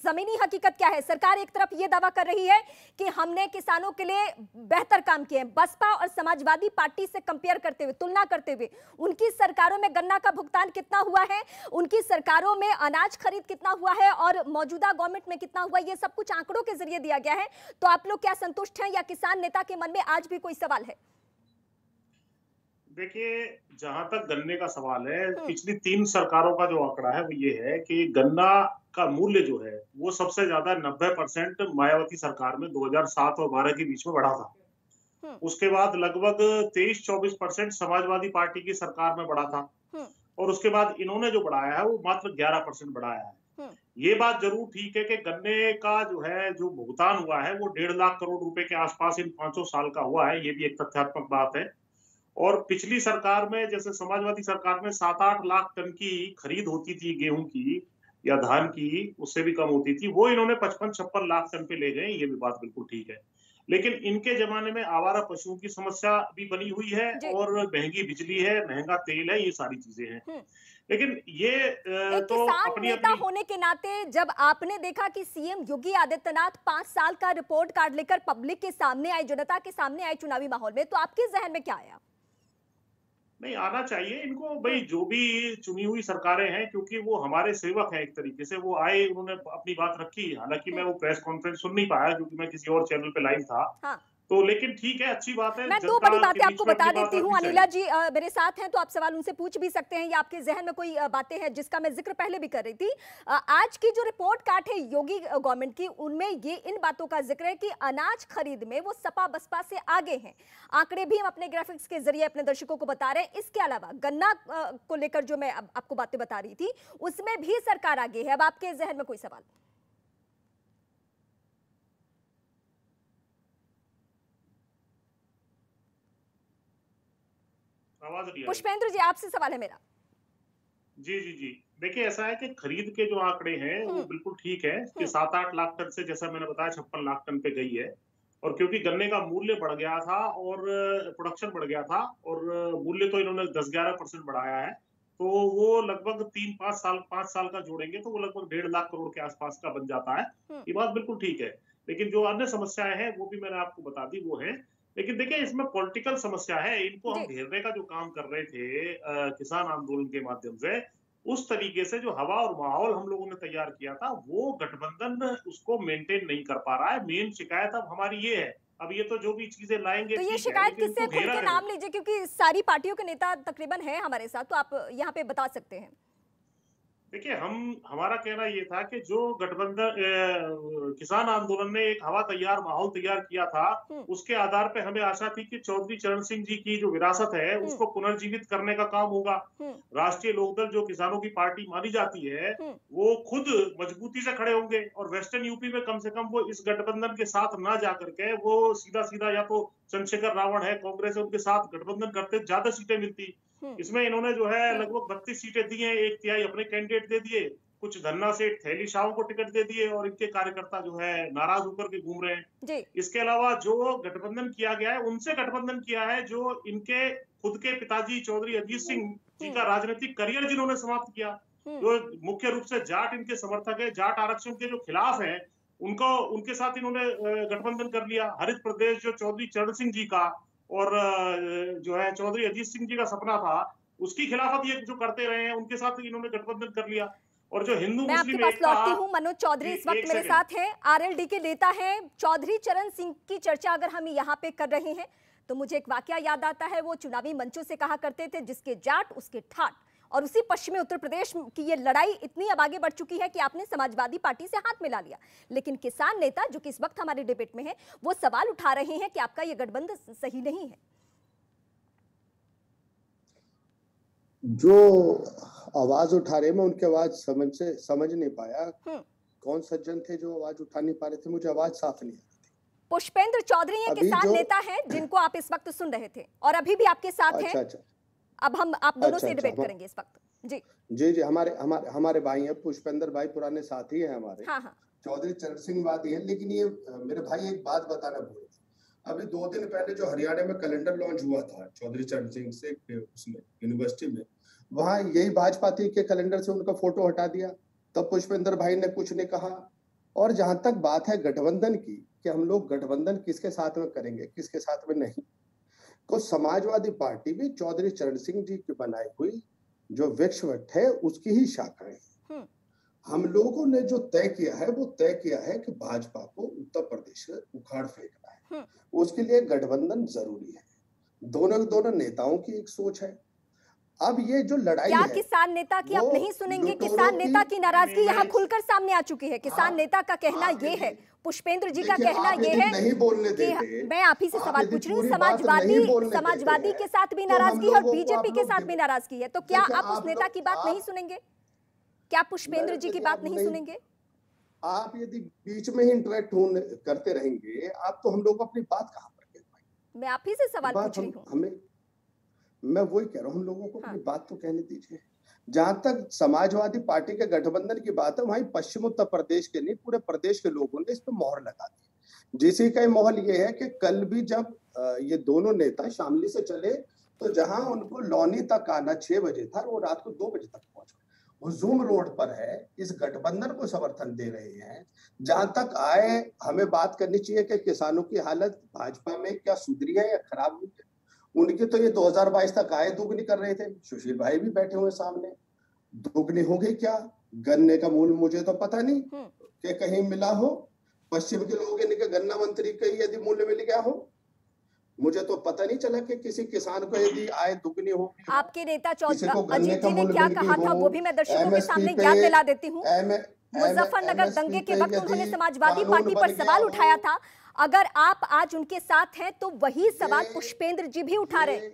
जमीनी हकीकत क्या है? सरकार एक तरफ ये दावा कर रही है कि हमने किसानों के लिए बेहतर काम किए हैं। बसपा और समाजवादी पार्टी से कंपेयर करते हुए, तुलना करते हुए, उनकी सरकारों में गन्ना का भुगतान कितना हुआ है, उनकी सरकारों में अनाज खरीद कितना हुआ है और मौजूदा गवर्नमेंट में कितना हुआ, ये सब कुछ आंकड़ों के जरिए दिया गया है। तो आप लोग क्या संतुष्ट हैं या किसान नेता के मन में आज भी कोई सवाल है? देखिए, जहां तक गन्ने का सवाल है, पिछली 3 सरकारों का जो आंकड़ा है वो ये है कि गन्ना का मूल्य जो है वो सबसे ज्यादा 90% मायावती सरकार में 2007 और 12 के बीच में बढ़ा था। हम्म। उसके बाद लगभग 23-24% समाजवादी पार्टी की सरकार में बढ़ा था हम्म। और उसके बाद इन्होंने जो बढ़ाया है वो मात्र 11% बढ़ाया है। हम्म। ये बात जरूर ठीक है कि गन्ने का जो है जो भुगतान हुआ है वो 1.5 लाख करोड़ रुपए के आसपास इन 500 साल का हुआ है। ये भी एक तथ्यात्मक बात है। और पिछली सरकार में, जैसे समाजवादी सरकार में 7-8 लाख टन की खरीद होती थी गेहूं की या धान की, उससे भी कम होती थी, वो इन्होंने 55-56 लाख टन पे ले गए। ये भी बात बिल्कुल ठीक है। लेकिन इनके जमाने में आवारा पशुओं की समस्या भी बनी हुई है जी। और महंगी बिजली है, महंगा तेल है, ये सारी चीजें हैं। हम्म। लेकिन ये एक तो किसान अपनी नेता अपनी होने के नाते जब आपने देखा कि सीएम योगी आदित्यनाथ 5 साल का रिपोर्ट कार्ड लेकर पब्लिक के सामने आए, जनता के सामने आए चुनावी माहौल में, तो आपके जहन में क्या आया? नहीं आना चाहिए इनको भाई। हम्म। जो भी चुनी हुई सरकारें हैं, क्योंकि वो हमारे सेवक हैं एक तरीके से, वो आए, उन्होंने अपनी बात रखी। हालांकि मैं हम्म। वो प्रेस कॉन्फ्रेंस सुन नहीं पाया क्योंकि मैं किसी और चैनल पे लाइव था। हाँ। तो लेकिन ठीक है, अच्छी बात है, मैं दो जनता बड़ी के बातें आपको बीच में बता अपनी बात देती हूँ। रखनी अनिला चाहिए। जी मेरे साथ हैं, तो आप सवाल उनसे पूछ भी सकते हैं या आपके जहन में कोई बातें हैं जिसका मैं जिक्र पहले भी कर रही थी। आज की जो रिपोर्ट कार्ड है योगी गवर्नमेंट की, उनमें ये इन बातों का जिक्र है कि अनाज खरीद में वो सपा बसपा से आगे हैं। आंकड़े भी हम अपने ग्राफिक्स के जरिए अपने दर्शकों को बता रहे हैं। इसके अलावा गन्ना को लेकर जो मैं आपको बातें बता रही थी, उसमें भी सरकार आगे है। अब आपके जहन में कोई सवाल? आवाज नहीं आ रही। पुष्पेंद्र जी, आपसे सवाल है मेरा। जी जी जी। देखिए, ऐसा है कि खरीद के जो आंकड़े हैं वो हम्म। बिल्कुल ठीक है कि हम्म। 7-8 लाख टन से, जैसा मैंने बताया, 56 लाख टन पे गई है। और क्योंकि गन्ने का मूल्य बढ़ गया था और प्रोडक्शन बढ़ गया था, और मूल्य तो इन्होंने 10-11% बढ़ाया है, तो वो लगभग 3-5 साल, 5 साल का जोड़ेंगे तो वो लगभग 1.5 लाख करोड़ के आसपास का बन जाता है। हम्म। ये बात बिल्कुल ठीक है। लेकिन जो अन्य समस्याएं हैं वो भी मैंने आपको बता दी, वो है। लेकिन देखिए, इसमें पॉलिटिकल समस्या है। इनको हम जी। घेरने का जो काम कर रहे थे किसान आंदोलन के माध्यम से, उस तरीके से जो हवा और माहौल हम लोगों ने तैयार किया था, वो गठबंधन उसको मेंटेन नहीं कर पा रहा है। मेन शिकायत अब हमारी ये है। अब ये तो जो भी चीजें लाएंगे तो ये ठीक है, शिकायत लेकिन किससे इनको है, खुल घेरा के कैसे? नाम लीजिए, क्योंकि सारी पार्टियों के नेता तकरीबन हैं हमारे साथ, तो आप यहाँ पे बता सकते हैं। देखिए, हमारा कहना ये था कि जो गठबंधन किसान आंदोलन ने एक हवा तैयार, माहौल तैयार किया था, हम्म। उसके आधार पे हमें आशा थी कि चौधरी चरण सिंह जी की जो विरासत है हम्म। उसको पुनर्जीवित करने का काम होगा। हम्म। राष्ट्रीय लोकदल, जो किसानों की पार्टी मानी जाती है, हम्म। वो खुद मजबूती से खड़े होंगे और वेस्टर्न यूपी में कम से कम वो इस गठबंधन के साथ ना जा करके, वो सीधा सीधा, या तो चंद्रशेखर रावण है, कांग्रेस है, उनके साथ गठबंधन करते, ज्यादा सीटें मिलती। हम्म। इसमें इन्होंने जो है हम्म। लगभग 32 सीटें दी हैं, 1/3 अपने कैंडिडेट दे दिए, कुछ धन्ना सेठ, थैली शाहों को टिकट दे दिए, और इनके कार्यकर्ता जो है नाराज होकर के घूम रहे हैं। जी। इसके अलावा जो गठबंधन किया गया है, उनसे गठबंधन किया है जो इनके खुद के पिताजी चौधरी अजीत सिंह जी हम्म। का राजनीतिक करियर जिन्होंने समाप्त किया, हम्म। जो मुख्य रूप से जाट इनके समर्थक है, जाट आरक्षण के जो खिलाफ है, उनको, उनके साथ इन्होंने गठबंधन कर लिया। हरित प्रदेश जो चौधरी चरण सिंह जी का और जो है चौधरी अजीत सिंह जी का सपना था, उसकी खिलाफत ये जो करते रहे हैं, उनके साथ इन्होंने गठबंधन कर लिया। और जो हिंदू मैं आपके मुस्लिम पास एकता, लौटती हूं। मनोज चौधरी इस वक्त एक मेरे सेकंड। साथ हैं, आरएलडी के नेता हैं। चौधरी चरण सिंह की चर्चा अगर हम यहाँ पे कर रहे हैं, तो मुझे एक वाकया याद आता है। वो चुनावी मंचों से कहा करते थे, जिसके जाट उसके ठाट। और उसी पश्चिमी उत्तर प्रदेश की ये लड़ाई इतनी अब आगे बढ़ चुकी है कि आपने समाजवादी पार्टी से हाथ मिला लिया। लेकिन किसान नेता, जो कि इस वक्त हमारे डिबेट में है, वो सवाल उठा रहे हैं कि आपका ये गठबंधन सही नहीं है। जो आवाज उठा रहे, मैं उनकी आवाज समझ नहीं पाया। कौन सज्जन थे जो आवाज उठा नहीं पा रहे थे? मुझे आवाज साफ नहीं आ रही थी। पुष्पेंद्र चौधरी ये अभी किसान जो नेता हैं जिनको आप इस वक्त सुन रहे थे और अभी भी आपके साथ हैं। अच्छा अच्छा अब हम आप दोनों अच्छा से अच्छा डिबेट करेंगे इस वक्त। जी। जी जी, हमारे हमारे हमारे भाई हैं, पुष्पेंद्र भाई पुराने साथी हैं हमारे। हाँ हाँ। चौधरी चरण सिंह वादी हैं। लेकिन ये मेरे भाई एक बात बताना भूल गए। अभी 2 दिन पहले जो हरियाणा में कैलेंडर लॉन्च हुआ था चौधरी चरण सिंह से, उसमें यूनिवर्सिटी में, वहां यही भाजपा थी कि कैलेंडर से उनका फोटो हटा दिया। तब पुष्पेंद्र भाई ने कुछ नहीं कहा। और जहां तक बात है गठबंधन की कि हम लोग गठबंधन किसके साथ में करेंगे, किसके साथ में नहीं, तो समाजवादी पार्टी भी चौधरी चरण सिंह जी की बनाई हुई जो वृक्षवट है उसकी ही शाखाएं हैं। हम लोगों ने जो तय किया है वो तय किया है कि भाजपा को उत्तर प्रदेश से उखाड़ फेंकना है, उसके लिए गठबंधन जरूरी है। दोनों नेताओं की एक सोच है। अब ये जो लड़ाई क्या है, किसान नेता की आप नहीं सुनेंगे? किसान नेता की नाराजगी यहाँ खुलकर सामने आ चुकी है। किसान नेता का कहना ये है, पुष्पेंद्र जी का कहना ये है नहीं बोलने कि देते, मैं आप ही से सवाल पूछ रही हूँ, समाजवादी के साथ भी नाराजगी है और बीजेपी के साथ भी नाराजगी है, तो क्या आप उस नेता की बात नहीं सुनेंगे? क्या पुष्पेंद्र जी की बात नहीं सुनेंगे? आप यदि बीच में ही इंटरेक्ट करते रहेंगे, आप तो हम लोग अपनी बात कहाँ पर कह पाएंगे? मैं आप ही से सवाल पूछ रही हूँ। मैं वही कह रहा हूँ, हम लोगों को अपनी बात तो कहने दीजिए। जहां तक समाजवादी पार्टी के गठबंधन की बात है, वहीं पश्चिम उत्तर प्रदेश के नहीं पूरे प्रदेश के लोगों ने इस पर मोहर लगा दी। जिसी का माहौल ये है कि कल भी जब ये दोनों नेता शामली से चले तो जहां उनको लौनी तक आना 6 बजे था, वो रात को 2 बजे तक पहुंच गए। हुजूम रोड पर है, इस गठबंधन को समर्थन दे रहे हैं। जहां तक आए, हमें बात करनी चाहिए कि किसानों की हालत भाजपा में क्या सुधरी है या खराब हुई है। उनकी तो ये 2022 तक आय दुगनी कर रहे थे, सुशील भाई भी बैठे हुए सामने, दुगनी हो गई क्या? गन्ने का मूल्य मुझे तो पता नहीं कि कहीं मिला हो, पश्चिम के लोग इनके गन्ना मंत्री का यदि मूल्य मिल गया हो, मुझे तो पता नहीं चला कि किसी किसान को यदि आय दुगनी हो। आपके नेता चौधरी अजीत जी ने क्या कहा था वो भी मैं दर्शकों के सामने याद दिला देती हूँ। मुजफ्फरनगर दंगे के वक्त उन्होंने समाजवादी पार्टी पर सवाल उठाया था। अगर आप आज उनके साथ हैं तो वही सवाल पुष्पेंद्र जी भी उठा रहे हैं।